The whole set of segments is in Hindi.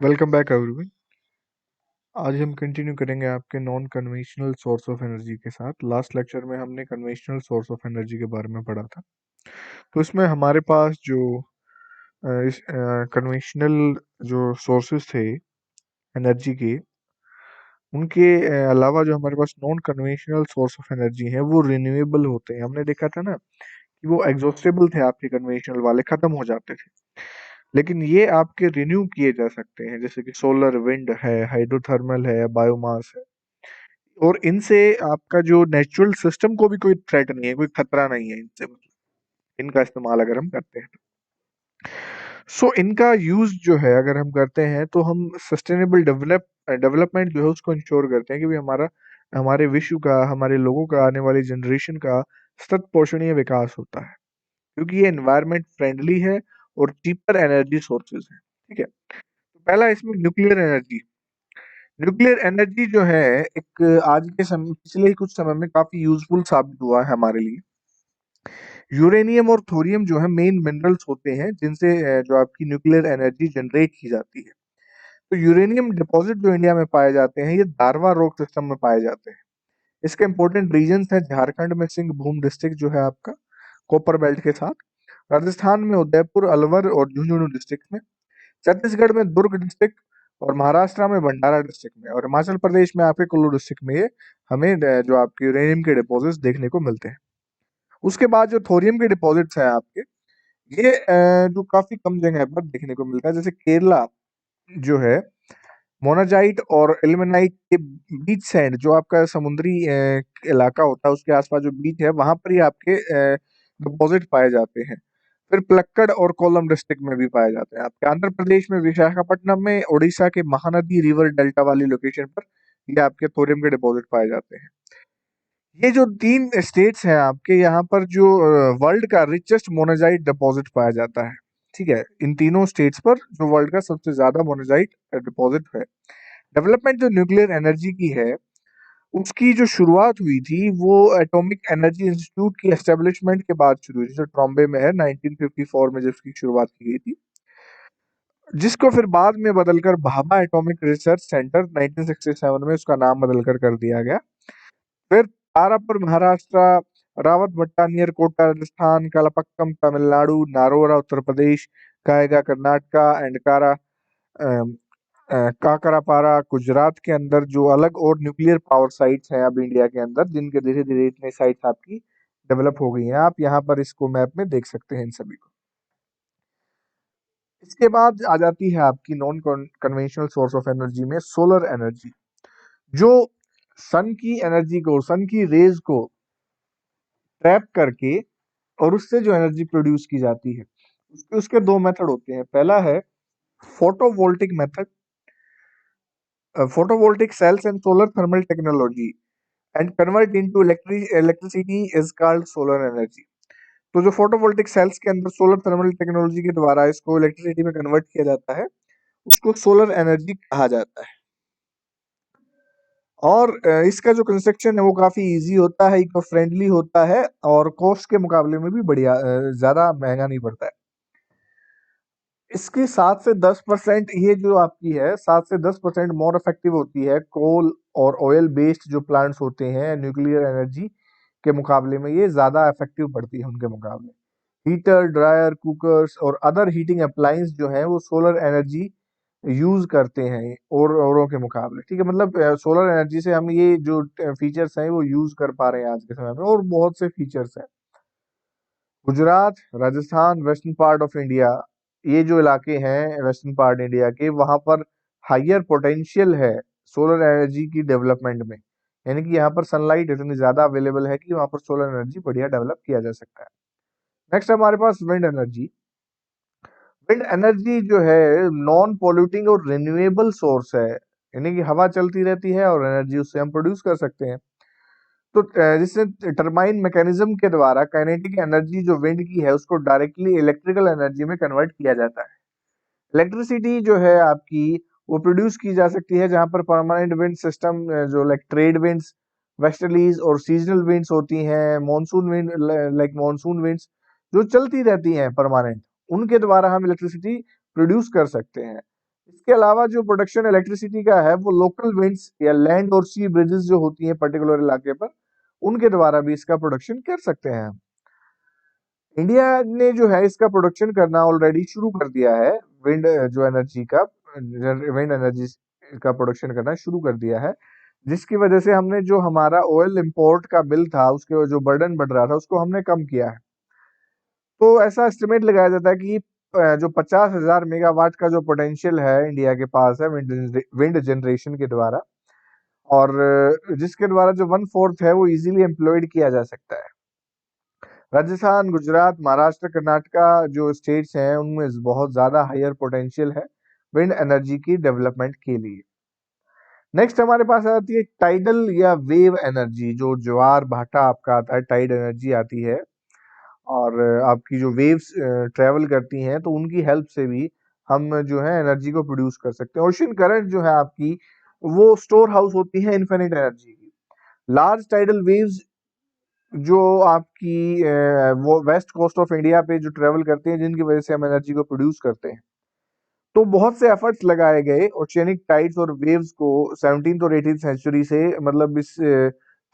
Welcome back everyone. आज हम कंटिन्यू करेंगे आपके non conventional source of energy के साथ। लास्ट लेक्चर में हमने कन्वेंशनल सोर्स ऑफ एनर्जी के बारे में पढ़ा था। तो इसमें हमारे पास जो इस कन्वेंशनल जो सोर्सेज थे एनर्जी के, उनके अलावा जो हमारे पास non conventional source of energy है वो रिन्यूएबल होते हैं। हमने देखा था ना कि वो एग्जॉस्टेबल थे, आपके कन्वेंशनल वाले खत्म हो जाते थे, लेकिन ये आपके रिन्यू किए जा सकते हैं, जैसे कि सोलर, विंड है, हाइड्रोथर्मल है, बायोमास है। और इनसे आपका जो नेचुरल सिस्टम को भी कोई थ्रेट नहीं है, कोई खतरा नहीं है इनसे, इनका इस्तेमाल अगर हम करते हैं तो। इनका यूज जो है अगर हम करते हैं तो हम सस्टेनेबल डेवलपमेंट जो है उसको इंश्योर करते हैं कि भाई हमारा, हमारे विश्व का, हमारे लोगों का, आने वाली जनरेशन का सत पोषणीय विकास होता है, क्योंकि ये एनवायरमेंट फ्रेंडली है और चीपर एनर्जी सोर्सेज है। ठीक है, तो पहला इसमें न्यूक्लियर एनर्जी। न्यूक्लियर एनर्जी जो है एक आज के समय, पिछले ही कुछ समय में काफी यूजफुल साबित हुआ है हमारे लिए। यूरेनियम और थोरियम जो है मेन मिनरल्स होते हैं जिनसे जो आपकी न्यूक्लियर एनर्जी जनरेट की जाती है। तो यूरेनियम डिपॉजिट जो इंडिया में पाए जाते हैं, ये धारवा रॉक सिस्टम में पाए जाते हैं। इसके इंपॉर्टेंट रीजन्स है झारखंड में सिंहभूम डिस्ट्रिक्ट जो है आपका कॉपर बेल्ट के साथ, राजस्थान में उदयपुर, अलवर और झुंझुनू डिस्ट्रिक्ट में, छत्तीसगढ़ में दुर्ग डिस्ट्रिक्ट, और महाराष्ट्र में भंडारा डिस्ट्रिक्ट में, और हिमाचल प्रदेश में आपके कुल्लू डिस्ट्रिक्ट में ये हमें जो आपके यूरेनियम के डिपॉजिट्स देखने को मिलते हैं। उसके बाद जो थोरियम के डिपॉजिट्स हैं आपके, ये जो काफी कम जगह पर देखने को मिलता है, जैसे केरला जो है मोनाजाइट और एल्मेनाइट के बीच सैंड, जो आपका समुद्री इलाका होता है उसके आसपास जो बीच है वहां पर ही आपके डिपॉजिट पाए जाते हैं। फिर प्लक्कड़ और कोल्लम डिस्ट्रिक्ट में भी पाए जाते हैं। आपके आंध्र प्रदेश में विशाखापट्टनम में, ओडिशा के महानदी रिवर डेल्टा वाली लोकेशन पर ये आपके थोरियम के डिपॉजिट पाए जाते हैं। ये जो तीन स्टेट्स हैं आपके, यहाँ पर जो वर्ल्ड का रिचेस्ट मोनेजाइट डिपॉजिट पाया जाता है। ठीक है, इन तीनों स्टेट्स पर जो वर्ल्ड का सबसे ज्यादा मोनेजाइट डिपॉजिट है। डेवलपमेंट जो न्यूक्लियर एनर्जी की है, उसकी जो शुरुआत हुई थी वो एटॉमिक एनर्जी इंस्टीट्यूट की एस्टेब्लिशमेंट के बाद शुरू हुई थी, जो ट्रॉम्बे में है, 1954 में जिसकी शुरुआत की गई थी, जिसको फिर बाद में बदलकर भाभा एटॉमिक रिसर्च सेंटर 1967 में उसका नाम बदलकर कर दिया गया। फिर तारापुर महाराष्ट्र, रावतभट्टा नियर कोटा राजस्थान, कलपक्कम तमिलनाडु, नारोरा उत्तर प्रदेश, कायगा कर्नाटका एंड काकरापारा गुजरात के अंदर जो अलग और न्यूक्लियर पावर साइट्स हैं अब इंडिया के अंदर, जिनके धीरे धीरे इतने साइट्स आपकी डेवलप हो गई हैं। आप यहाँ पर इसको मैप में देख सकते हैं इन सभी को। इसके बाद आ जाती है आपकी non conventional source of energy में सोलर एनर्जी, जो सन की एनर्जी को, सन की रेज को ट्रैप करके और उससे जो एनर्जी प्रोड्यूस की जाती है, उसके दो मेथड होते हैं। पहला है photovoltaic method, photovoltaic sales and solar thermal technology and convert into electricity is called solar energy. तो जो फोटोवोल्टिक सेल्स के अंदर सोलर थर्मल टेक्नोलॉजी के द्वारा इसको इलेक्ट्रिसिटी में कन्वर्ट किया जाता है, उसको सोलर एनर्जी कहा जाता है। और इसका जो कंस्ट्रक्शन है वो काफी इजी होता है, इको फ्रेंडली होता है, और कॉस्ट के मुकाबले में भी बढ़िया, ज्यादा महंगा नहीं पड़ता है। इसकी 7 से 10% ये जो आपकी है, 7 से 10% मोर इफेक्टिव होती है कोल और ऑयल बेस्ड जो प्लांट्स होते हैं न्यूक्लियर एनर्जी के मुकाबले में, ये ज्यादा इफेक्टिव पड़ती है उनके मुकाबले। हीटर, ड्रायर, कुकर्स और अदर हीटिंग अप्लायंस जो है वो सोलर एनर्जी यूज करते हैं और औरों के मुकाबले। ठीक है, मतलब सोलर एनर्जी से हम ये जो फीचर्स हैं वो यूज कर पा रहे हैं आज के समय में, और बहुत से फीचर्स हैं। Gujarat, Rajasthan, western part of India, ये जो इलाके हैं वेस्टर्न पार्ट इंडिया के, वहां पर हायर पोटेंशियल है सोलर एनर्जी की डेवलपमेंट में। यानी कि यहाँ पर सनलाइट इतनी ज्यादा अवेलेबल है कि वहां पर सोलर एनर्जी बढ़िया डेवलप किया जा सकता है। नेक्स्ट हमारे पास विंड एनर्जी। विंड एनर्जी जो है नॉन पोल्यूटिंग और रिन्यूएबल सोर्स है, यानी कि हवा चलती रहती है और एनर्जी उससे हम प्रोड्यूस कर सकते हैं। तो जिससे टरबाइन मैकेनिज्म के द्वारा काइनेटिक एनर्जी जो विंड की है उसको डायरेक्टली इलेक्ट्रिकल एनर्जी में कन्वर्ट किया जाता है। इलेक्ट्रिसिटी जो है आपकी वो प्रोड्यूस की जा सकती है जहां पर परमानेंट विंड सिस्टम, जो लाइक ट्रेड विंड्स, वेस्टर्लीज और सीजनल विंड्स होती हैं, monsoon wind, like monsoon winds जो चलती रहती हैं परमानेंट, उनके द्वारा हम इलेक्ट्रिसिटी प्रोड्यूस कर सकते हैं। इसके अलावा जो प्रोडक्शन इलेक्ट्रिसिटी का है वो लोकल विंड्स या लैंड और सी ब्रिजेस जो होती हैं पर्टिकुलर इलाके पर, उनके द्वारा भी इसका प्रोडक्शन कर सकते हैं हम। इंडिया ने जो है इसका प्रोडक्शन करना ऑलरेडी शुरू कर दिया है। विंड जो एनर्जी का विंड एनर्जी का प्रोडक्शन करना शुरू कर दिया है, जिसकी वजह से हमने जो हमारा ऑयल इंपोर्ट का बिल था, उसके जो बर्डन बढ़ रहा था, उसको हमने कम किया है। तो ऐसा एस्टिमेट लगाया जाता है कि जो 50,000 मेगावाट का जो पोटेंशियल है इंडिया के पास है विंड जनरेशन के द्वारा, और जिसके द्वारा जो 1/4 है वो इजीली एम्प्लॉयड किया जा सकता है। राजस्थान, गुजरात, महाराष्ट्र, कर्नाटका जो स्टेट्स हैं उनमें बहुत ज्यादा हायर पोटेंशियल है विंड एनर्जी की डेवलपमेंट के लिए। नेक्स्ट हमारे पास आ जाती है टाइडल या वेव एनर्जी। जो ज्वार भाटा आपका आता है, टाइड एनर्जी आती है, और आपकी जो वेव्स ट्रेवल करती हैं तो उनकी हेल्प से भी हम जो है एनर्जी को प्रोड्यूस कर सकते हैं। ओशन करंट जो है आपकी, वो स्टोर हाउस होती है इन्फिनिट एनर्जी की। लार्ज टाइडल वेव्स जो आपकी वो वेस्ट कोस्ट ऑफ इंडिया पे जो ट्रेवल करते हैं, जिनकी वजह से हम एनर्जी को प्रोड्यूस करते हैं। तो बहुत से एफर्ट्स लगाए गए ओशियनिक टाइड्स और वेव्स को 17th और 18th सेंचुरी से, मतलब इस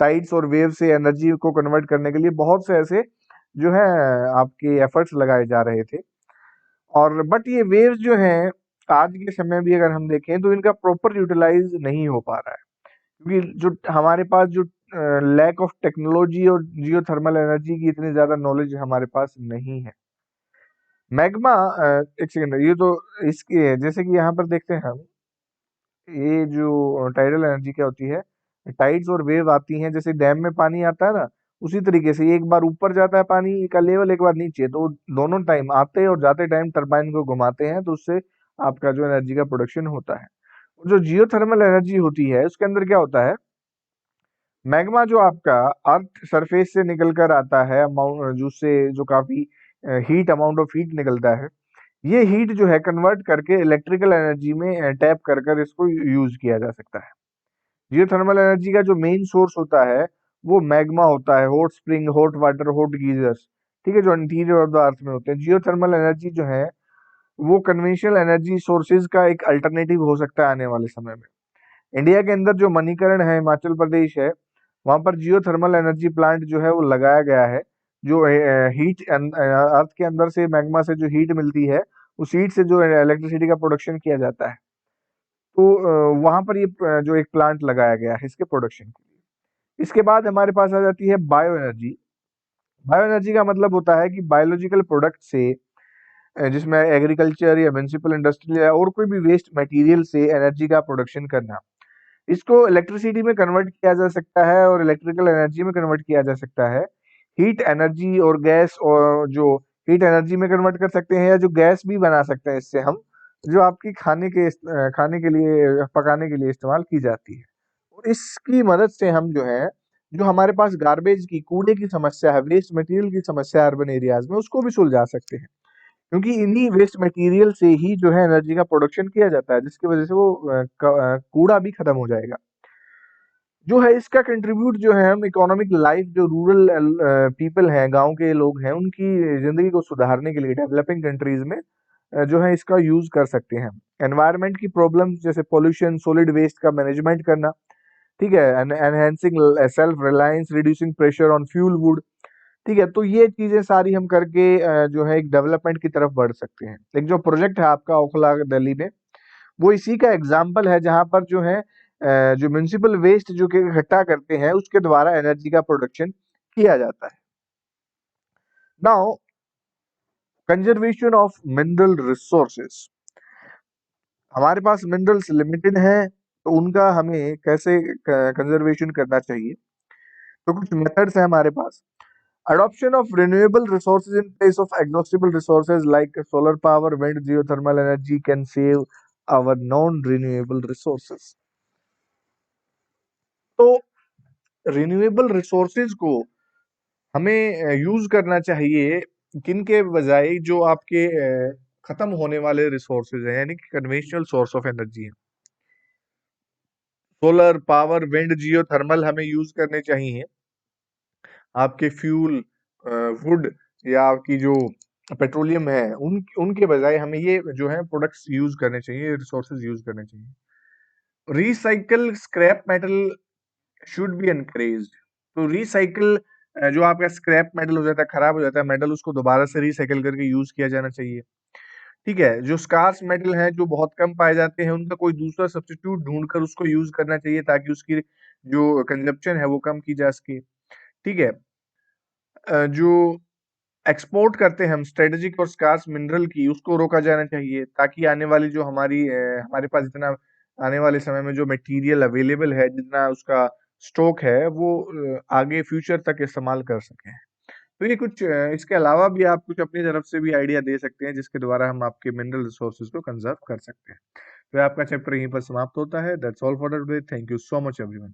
टाइड्स और वेव से एनर्जी को कन्वर्ट करने के लिए बहुत से ऐसे जो है आपके एफर्ट्स लगाए जा रहे थे। और बट ये वेव्स जो हैं आज के समय भी अगर हम देखें तो इनका प्रॉपर यूटिलाइज नहीं हो पा रहा है, क्योंकि जो हमारे पास जो लैक ऑफ टेक्नोलॉजी और जियो थर्मल एनर्जी की इतनी ज्यादा नॉलेज हमारे पास नहीं है। मैग्मा, एक सेकंड, ये तो इसके जैसे कि यहाँ पर देखते हैं हम, ये जो टाइडल एनर्जी क्या होती है, टाइड्स और वेव आती हैं जैसे डैम में पानी आता है ना, उसी तरीके से एक बार ऊपर जाता है पानी का लेवल, एक बार नीचे, तो दोनों टाइम आते और जाते टाइम टरबाइन को घुमाते हैं, तो उससे आपका जो एनर्जी का प्रोडक्शन होता है। जो जियोथर्मल एनर्जी होती है उसके अंदर क्या होता है, मैग्मा जो आपका अर्थ सरफेस से निकल कर आता है, अमाउंट जिससे जो काफी हीट अमाउंट ऑफ हीट निकलता है, ये हीट जो है कन्वर्ट करके इलेक्ट्रिकल एनर्जी में टैप कर कर इसको यूज किया जा सकता है। जियोथर्मल एनर्जी का जो मेन सोर्स होता है वो मैग्मा होता है, hot spring, hot water, hot geysers, ठीक है, जो इंटीरियर ऑफ द अर्थ में होते हैं। जियोथर्मल एनर्जी जो है वो कन्वेंशनल एनर्जी सोर्सेज का एक अल्टरनेटिव हो सकता है आने वाले समय में। इंडिया के अंदर जो मणिकरण है, हिमाचल प्रदेश है, वहां पर जियोथर्मल एनर्जी प्लांट जो है वो लगाया गया है। जो हीट अर्थ के अंदर से मैग्मा से जो हीट मिलती है, उस हीट से जो इलेक्ट्रिसिटी का प्रोडक्शन किया जाता है, तो वहां पर ये जो एक प्लांट लगाया गया है इसके प्रोडक्शन के लिए। इसके बाद हमारे पास आ जाती है बायो एनर्जी। बायो एनर्जी का मतलब होता है कि बायोलॉजिकल प्रोडक्ट से, जिसमें एग्रीकल्चर या म्युनिसिपल इंडस्ट्री या और कोई भी वेस्ट मटेरियल से एनर्जी का प्रोडक्शन करना, इसको इलेक्ट्रिसिटी में कन्वर्ट किया जा सकता है और इलेक्ट्रिकल एनर्जी में कन्वर्ट किया जा सकता है। हीट एनर्जी और गैस, और जो हीट एनर्जी में कन्वर्ट कर सकते हैं, या जो गैस भी बना सकते हैं इससे हम, जो आपकी खाने के लिए, पकाने के लिए इस्तेमाल की जाती है। और इसकी मदद से हम जो है, जो हमारे पास गार्बेज की, कूड़े की समस्या है, वेस्ट मटेरियल की समस्या है अर्बन एरियाज में, उसको भी सुलझा सकते हैं। क्योंकि इन्हीं वेस्ट मटेरियल से ही जो है एनर्जी का प्रोडक्शन किया जाता है, जिसकी वजह से वो कूड़ा भी खत्म हो जाएगा। जो है इसका कंट्रीब्यूट जो है हम इकोनॉमिक लाइफ, जो रूरल पीपल हैं, गांव के लोग हैं, उनकी जिंदगी को सुधारने के लिए डेवलपिंग कंट्रीज में जो है इसका यूज कर सकते हैं। एनवायरनमेंट की प्रॉब्लम्स जैसे पोल्यूशन, सॉलिड वेस्ट का मैनेजमेंट करना, ठीक है, enhancing self reliance, reducing pressure on fuel wood, ठीक है, तो ये चीजें सारी हम करके जो है एक डेवलपमेंट की तरफ बढ़ सकते हैं। एक जो प्रोजेक्ट है आपका ओखला दिल्ली में, वो इसी का एग्जाम्पल है, जहां पर जो है जो म्युनिसिपल वेस्ट जो कि इकट्ठा करते हैं उसके द्वारा एनर्जी का प्रोडक्शन किया जाता है। Now, conservation of mineral resources. हमारे पास मिनरल्स लिमिटेड हैं, तो उनका हमें कैसे कंजर्वेशन करना चाहिए, तो कुछ मेथड्स हैं हमारे पास। Adoption of renewable resources in place of exhaustible resources like solar power, wind, geothermal energy can save our non-renewable resources. तो रिन्यूएबल रिसोर्सेज को हमें यूज करना चाहिए किन के बजाय, जो आपके खत्म होने वाले रिसोर्सेज हैं, यानी कि कन्वेंशनल सोर्स ऑफ एनर्जी है। सोलर पावर, विंड, जियो थर्मल हमें यूज करने चाहिए। आपके फ्यूल, वुड, या आपकी जो पेट्रोलियम है, उनके बजाय हमें ये जो है प्रोडक्ट्स यूज़ करने चाहिए, रिसोर्सेज़ यूज़ करने चाहिए। Recycle scrap metal should be encouraged. तो रीसाइकल जो आपका स्क्रैप मेटल हो जाता है, खराब हो जाता है मेटल, उसको दोबारा से रीसाइकल करके यूज़ किया जाना चाहिए। ठीक है? जो स्कार्स मेटल हैं, जो बहुत कम पाए जाते हैं, उनका कोई दूसरा सब्स्टिट्यूट ढूँढकर उसको यूज़ करना चाहिए ताकि उसकी जो कंज़म्पशन है वो कम की जा सके। ठीक है? जो एक्सपोर्ट करते हैं हम स्ट्रेटेजिक और स्कार्स मिनरल की, उसको रोका जाना चाहिए ताकि आने वाली जो हमारे पास जितना आने वाले समय में जो मटेरियल अवेलेबल है, जितना उसका स्टॉक है, वो आगे फ्यूचर तक इस्तेमाल कर सकें। तो ये कुछ इसके अलावा भी आप कुछ अपनी तरफ से भी आइडिया दे सकते हैं जिसके द्वारा हम आपके मिनरल रिसोर्सेज को कंजर्व कर सकते हैं। तो आपका चैप्टर यहीं पर समाप्त होता है। That's all for today. Thank you so much everyone.